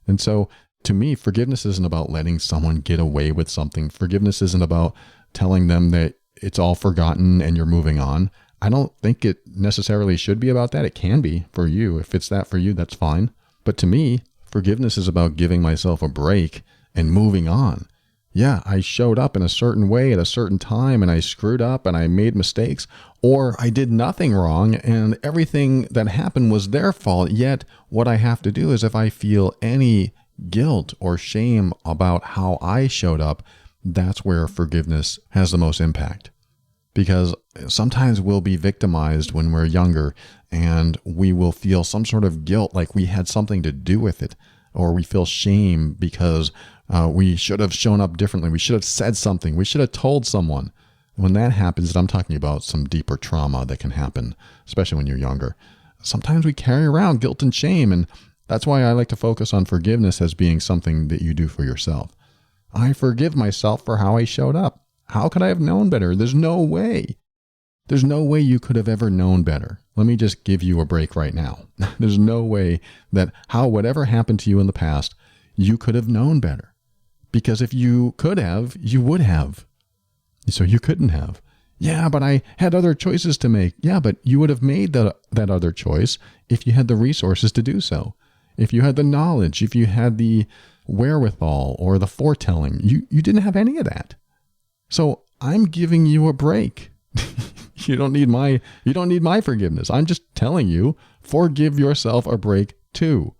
And so to me, forgiveness isn't about letting someone get away with something. Forgiveness isn't about telling them that it's all forgotten and you're moving on. I don't think it necessarily should be about that. It can be for you. If it's that for you, that's fine. But to me, forgiveness is about giving myself a break and moving on. Yeah, I showed up in a certain way at a certain time and I screwed up and I made mistakes, or I did nothing wrong and everything that happened was their fault. Yet what I have to do is if I feel any guilt or shame about how I showed up, that's where forgiveness has the most impact. Because sometimes we'll be victimized when we're younger and we will feel some sort of guilt, like we had something to do with it, or we feel shame because we should have shown up differently. We should have said something. We should have told someone. When that happens, and I'm talking about some deeper trauma that can happen, especially when you're younger. Sometimes we carry around guilt and shame, and that's why I like to focus on forgiveness as being something that you do for yourself. I forgive myself for how I showed up. How could I have known better? There's no way. There's no way you could have ever known better. Let me just give you a break right now. There's no way that whatever happened to you in the past, you could have known better. Because if you could have, you would have. So you couldn't have. Yeah, but I had other choices to make. Yeah, but you would have made that other choice if you had the resources to do so. If you had the knowledge, if you had the wherewithal or the foretelling. You didn't have any of that. So I'm giving you a break. You don't need my forgiveness. I'm just telling you, forgive yourself a break too.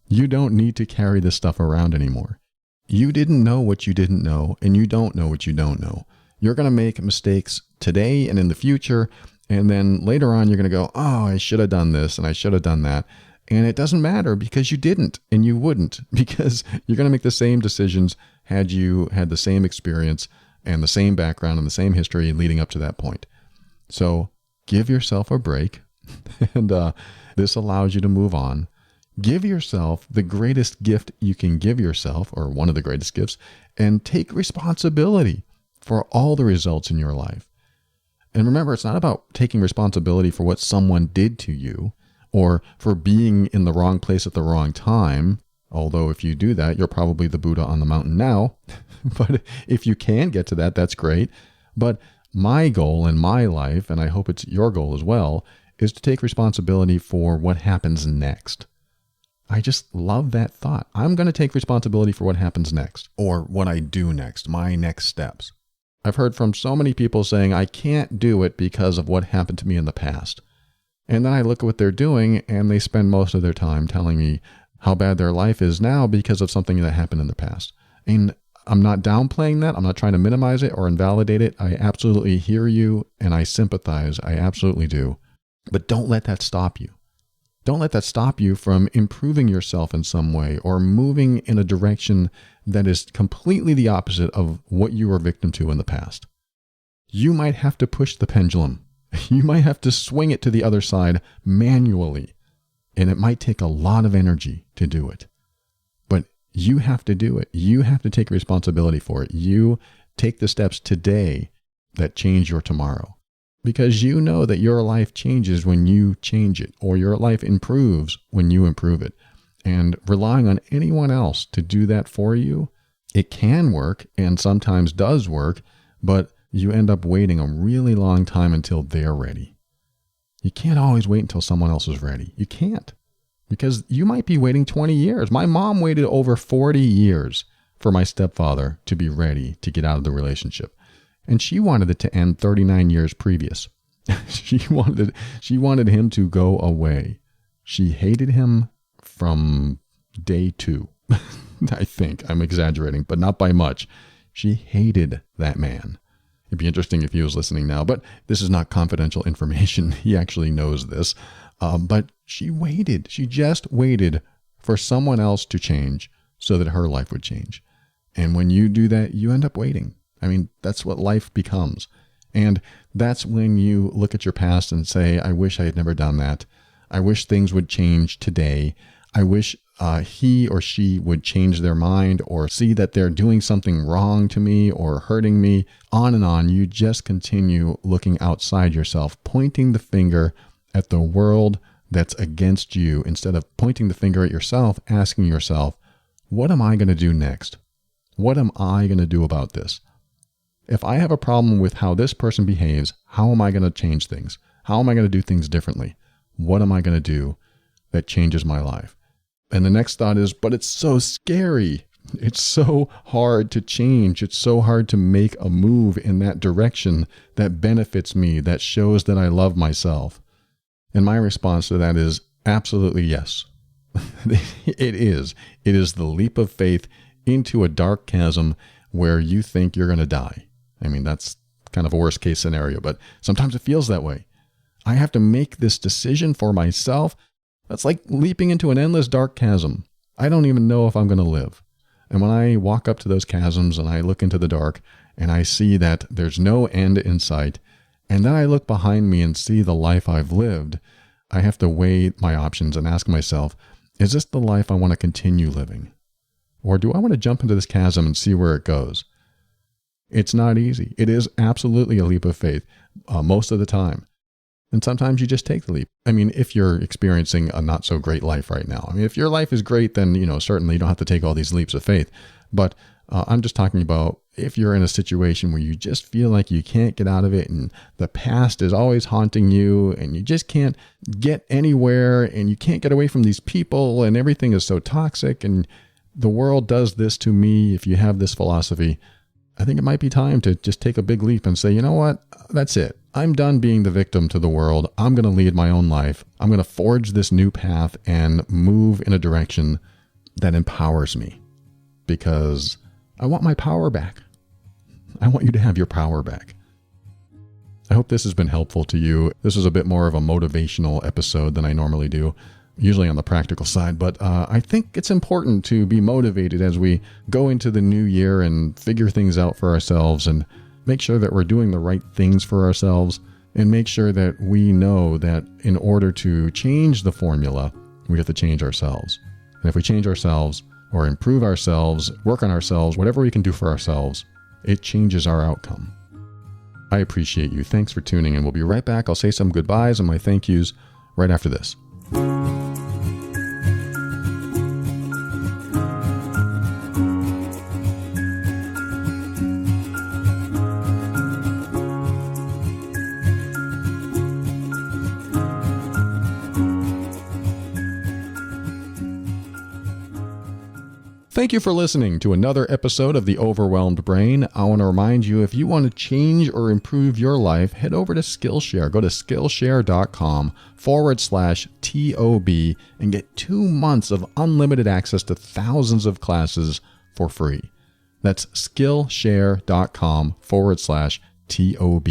You don't need to carry this stuff around anymore. You didn't know what you didn't know, and you don't know what you don't know. You're going to make mistakes today and in the future. And then later on, you're going to go, oh, I should have done this and I should have done that. And it doesn't matter because you didn't and you wouldn't, because you're going to make the same decisions had you had the same experience and the same background and the same history leading up to that point. So give yourself a break. And this allows you to move on. Give yourself the greatest gift you can give yourself, or one of the greatest gifts, and take responsibility for all the results in your life. And remember, it's not about taking responsibility for what someone did to you or for being in the wrong place at the wrong time. Although if you do that, you're probably the Buddha on the mountain now. But if you can get to that, that's great. But my goal in my life, and I hope it's your goal as well, is to take responsibility for what happens next. I just love that thought. I'm going to take responsibility for what happens next, or what I do next, my next steps. I've heard from so many people saying, I can't do it because of what happened to me in the past. And then I look at what they're doing, and they spend most of their time telling me how bad their life is now because of something that happened in the past. And I'm not downplaying that. I'm not trying to minimize it or invalidate it. I absolutely hear you, and I sympathize. I absolutely do. But don't let that stop you. Don't let that stop you from improving yourself in some way or moving in a direction that is completely the opposite of what you were victim to in the past. You might have to push the pendulum. You might have to swing it to the other side manually, and it might take a lot of energy to do it. But you have to do it. You have to take responsibility for it. You take the steps today that change your tomorrow. Because you know that your life changes when you change it, or your life improves when you improve it. And relying on anyone else to do that for you, it can work and sometimes does work, but you end up waiting a really long time until they're ready. You can't always wait until someone else is ready. You can't, because you might be waiting 20 years. My mom waited over 40 years for my stepfather to be ready to get out of the relationship. And she wanted it to end 39 years previous. She wanted him to go away. She hated him from day 2. I think I'm exaggerating, but not by much. She hated that man. It'd be interesting if he was listening now, but this is not confidential information. He actually knows this. But she waited. She just waited for someone else to change so that her life would change. And when you do that, you end up waiting. I mean, that's what life becomes. And that's when you look at your past and say, I wish I had never done that. I wish things would change today. I wish he or she would change their mind or see that they're doing something wrong to me or hurting me. On and on. You just continue looking outside yourself, pointing the finger at the world that's against you instead of pointing the finger at yourself, asking yourself, what am I going to do next? What am I going to do about this? If I have a problem with how this person behaves, how am I going to change things? How am I going to do things differently? What am I going to do that changes my life? And the next thought is, but it's so scary. It's so hard to change. It's so hard to make a move in that direction that benefits me, that shows that I love myself. And my response to that is absolutely yes. It is. It is the leap of faith into a dark chasm where you think you're going to die. I mean, that's kind of a worst case scenario, but sometimes it feels that way. I have to make this decision for myself. That's like leaping into an endless dark chasm. I don't even know if I'm going to live. And when I walk up to those chasms and I look into the dark and I see that there's no end in sight, and then I look behind me and see the life I've lived, I have to weigh my options and ask myself, is this the life I want to continue living? Or do I want to jump into this chasm and see where it goes? It's not easy. It is absolutely a leap of faith most of the time. And sometimes you just take the leap. I mean, if you're experiencing a not so great life right now. I mean, if your life is great, then, certainly you don't have to take all these leaps of faith. But I'm just talking about if you're in a situation where you just feel like you can't get out of it and the past is always haunting you and you just can't get anywhere and you can't get away from these people and everything is so toxic and the world does this to me. If you have this philosophy, I think it might be time to just take a big leap and say, you know what? That's it. I'm done being the victim to the world. I'm going to lead my own life. I'm going to forge this new path and move in a direction that empowers me because I want my power back. I want you to have your power back. I hope this has been helpful to you. This is a bit more of a motivational episode than I normally do, usually on the practical side, but I think it's important to be motivated as we go into the new year and figure things out for ourselves and make sure that we're doing the right things for ourselves and make sure that we know that in order to change the formula, we have to change ourselves. And if we change ourselves or improve ourselves, work on ourselves, whatever we can do for ourselves, it changes our outcome. I appreciate you. Thanks for tuning in. We'll be right back. I'll say some goodbyes and my thank yous right after this. Thank you for listening to another episode of The Overwhelmed Brain. I want to remind you, if you want to change or improve your life, head over to Skillshare. Go to Skillshare.com/TOB and get 2 months of unlimited access to thousands of classes for free. That's Skillshare.com/TOB.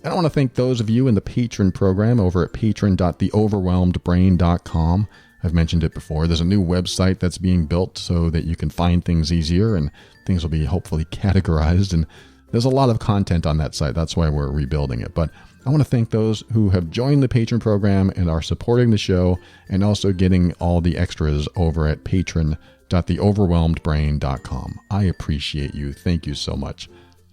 And I want to thank those of you in the patron program over at patron.theoverwhelmedbrain.com. I've mentioned it before. There's a new website that's being built so that you can find things easier and things will be hopefully categorized. And there's a lot of content on that site. That's why we're rebuilding it. But I want to thank those who have joined the Patron program and are supporting the show and also getting all the extras over at patron.theoverwhelmedbrain.com. I appreciate you. Thank you so much.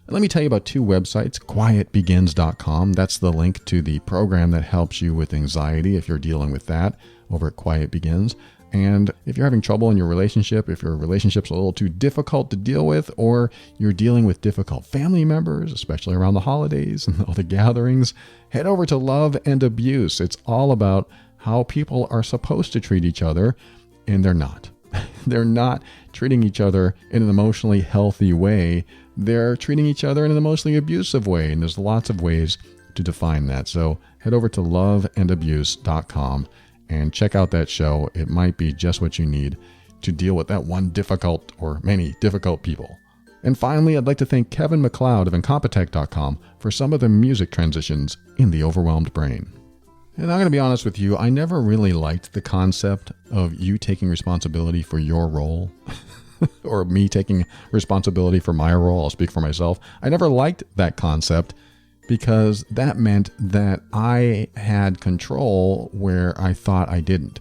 And let me tell you about 2 websites, quietbegins.com. That's the link to the program that helps you with anxiety if you're dealing with that over at Quiet Begins. And if you're having trouble in your relationship, if your relationship's a little too difficult to deal with, or you're dealing with difficult family members, especially around the holidays and all the gatherings, head over to Love and Abuse. It's all about how people are supposed to treat each other, and they're not. They're not treating each other in an emotionally healthy way. They're treating each other in an emotionally abusive way, and there's lots of ways to define that. So head over to loveandabuse.com and check out that show. It might be just what you need to deal with that one difficult or many difficult people. And finally, I'd like to thank Kevin MacLeod of Incompetech.com for some of the music transitions in The Overwhelmed Brain. And I'm going to be honest with you, I never really liked the concept of you taking responsibility for your role or me taking responsibility for my role. I'll speak for myself. I never liked that concept because that meant that I had control where I thought I didn't.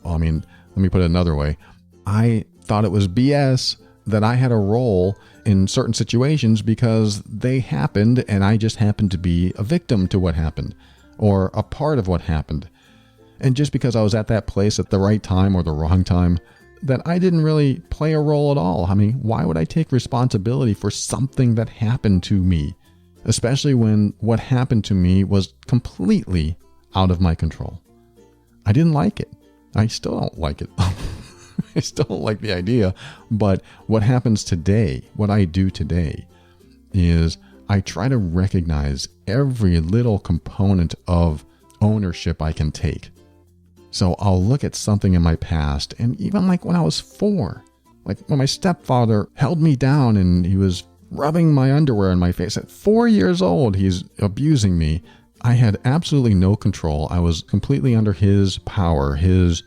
I mean, let me put it another way. I thought it was BS that I had a role in certain situations because they happened and I just happened to be a victim to what happened or a part of what happened. And just because I was at that place at the right time or the wrong time, that I didn't really play a role at all. I mean, why would I take responsibility for something that happened to me? Especially when what happened to me was completely out of my control. I didn't like it. I still don't like it. I still don't like the idea. But what happens today, what I do today, is I try to recognize every little component of ownership I can take. So I'll look at something in my past, and even like when I was 4, like when my stepfather held me down and he was rubbing my underwear in my face. At 4 years old, he's abusing me. I had absolutely no control. I was completely under his power, his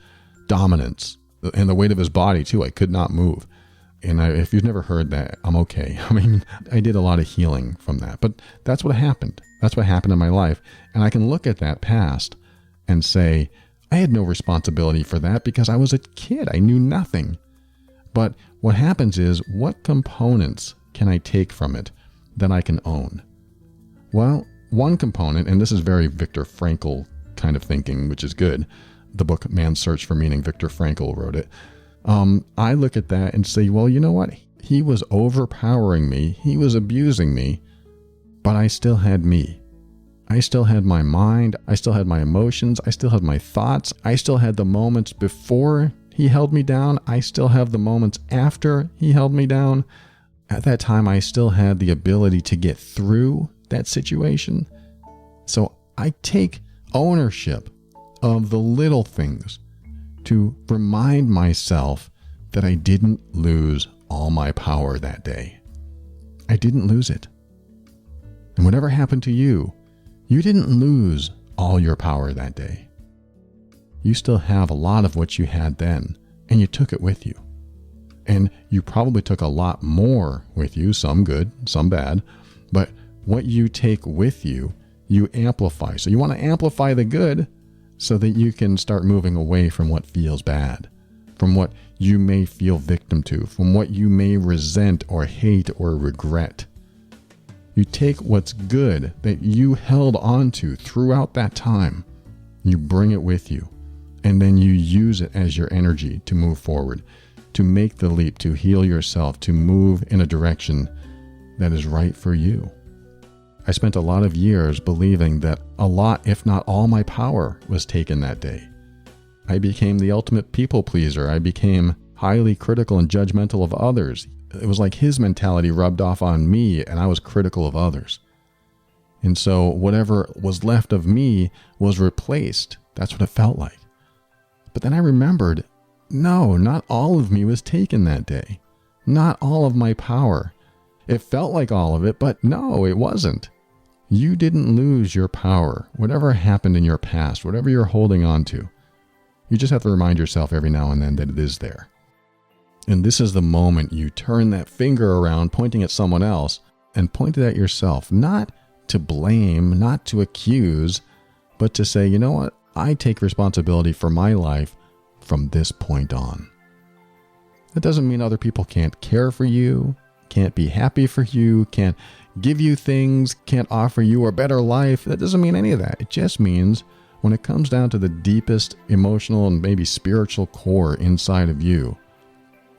dominance, and the weight of his body too. I could not move. And if you've never heard that, I'm okay. I mean, I did a lot of healing from that, but that's what happened. That's what happened in my life. And I can look at that past and say, I had no responsibility for that because I was a kid. I knew nothing. But what happens is, what components can I take from it that I can own? Well, one component, and this is very Viktor Frankl kind of thinking, which is good. The book Man's Search for Meaning, Viktor Frankl wrote it. I look at that and say, well, you know what? He was overpowering me. He was abusing me, but I still had me. I still had my mind. I still had my emotions. I still had my thoughts. I still had the moments before he held me down. I still have the moments after he held me down. At that time, I still had the ability to get through that situation. So I take ownership of the little things to remind myself that I didn't lose all my power that day. I didn't lose it. And whatever happened to you, you didn't lose all your power that day. You still have a lot of what you had then, and you took it with you. And you probably took a lot more with you, some good, some bad, but what you take with you, you amplify. So you want to amplify the good so that you can start moving away from what feels bad, from what you may feel victim to, from what you may resent or hate or regret. You take what's good that you held on to throughout that time, you bring it with you, and then you use it as your energy to move forward, to make the leap, to heal yourself, to move in a direction that is right for you. I spent a lot of years believing that a lot, if not all, my power was taken that day. I became the ultimate people pleaser. I became highly critical and judgmental of others. It was like his mentality rubbed off on me, and I was critical of others. And so whatever was left of me was replaced. That's what it felt like. But then I remembered, no, not all of me was taken that day. Not all of my power. It felt like all of it, but no, it wasn't. You didn't lose your power. Whatever happened in your past, whatever you're holding on to, you just have to remind yourself every now and then that it is there. And this is the moment you turn that finger around, pointing at someone else, and point it at yourself. Not to blame, not to accuse, but to say, you know what? I take responsibility for my life from this point on. That doesn't mean other people can't care for you, can't be happy for you, can't give you things, can't offer you a better life. That doesn't mean any of that. It just means when it comes down to the deepest emotional and maybe spiritual core inside of you,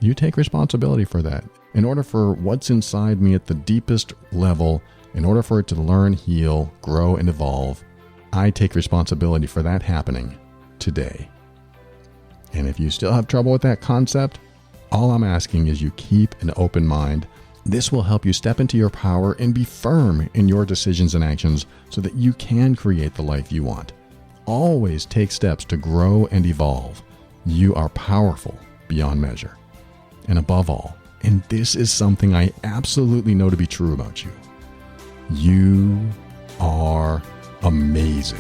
you take responsibility for that. In order for what's inside me at the deepest level, in order for it to learn, heal, grow, and evolve, I take responsibility for that happening today. And if you still have trouble with that concept, all I'm asking is you keep an open mind. This will help you step into your power and be firm in your decisions and actions so that you can create the life you want. Always take steps to grow and evolve. You are powerful beyond measure. And above all, and this is something I absolutely know to be true about you, you are amazing.